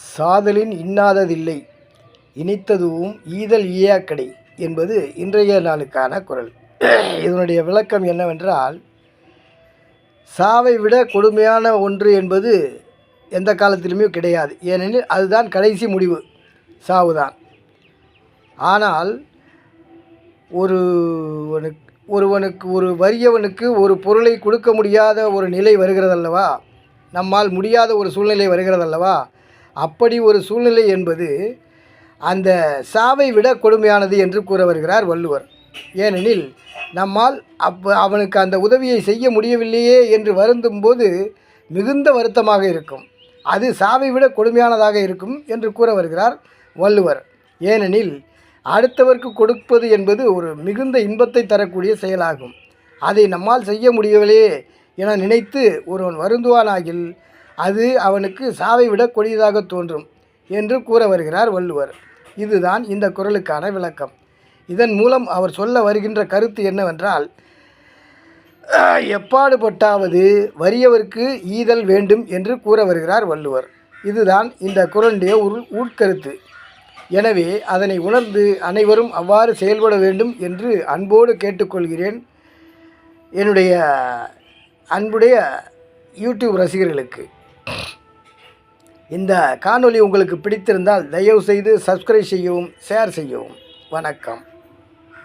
சாதலின் இன்னாததில்லை இனித்ததுவும் ஈதல் ஈயாக்கடை என்பது இன்றைய நாளுக்கான குறள். இதனுடைய விளக்கம் என்னவென்றால், சாவை விட கொடுமையான ஒன்று என்பது எந்த காலத்திலுமே கிடையாது. ஏனெனில் அதுதான் கடைசி முடிவு, சாவுதான். ஆனால் ஒருவனுக்கு ஒரு வறியவனுக்கு ஒரு பொருளை கொடுக்க முடியாத ஒரு நிலை வருகிறதல்லவா, நம்மால் முடியாத ஒரு சூழ்நிலை வருகிறதல்லவா, அப்படி ஒரு சூழ்நிலை என்பது அந்த சாவை விட கொடுமையானது என்று கூற வருகிறார் வள்ளுவர். ஏனெனில் நம்மால் அவனுக்கு அந்த உதவியை செய்ய முடியவில்லையே என்று வருந்தும்போது மிகுந்த வருத்தமாக இருக்கும். அது சாவை விட கொடுமையானதாக இருக்கும் என்று கூற வருகிறார் வள்ளுவர். ஏனெனில் அடுத்தவருக்கு கொடுப்பது என்பது ஒரு மிகுந்த இன்பத்தை தரக்கூடிய செயலாகும். அதை நம்மால் செய்ய முடியவில்லையே என நினைத்து ஒருவன் வருந்துவானாகில் அது அவனுக்கு சாவை விட கொடியதாக தோன்றும் என்று கூற வருகிறார் வள்ளுவர். இதுதான் இந்த குறளுக்கான விளக்கம். இதன் மூலம் அவர் சொல்ல வருகின்ற கருத்து என்னவென்றால், எப்பாடுபட்டாவது வறியவருக்கு ஈதல் வேண்டும் என்று கூற வருகிறார் வள்ளுவர். இதுதான் இந்த குறளுடைய உட்கருத்து. எனவே அதனை உணர்ந்து அனைவரும் அவ்வாறு செயல்பட வேண்டும் என்று அன்போடு கேட்டுக்கொள்கிறேன். என்னுடைய அன்புடைய யூடியூப் ரசிகர்களுக்கு இந்த காணொளி உங்களுக்கு பிடித்திருந்தால் தயவு செய்து சப்ஸ்கிரைப் செய்யவும், ஷேர் செய்யவும். வணக்கம்.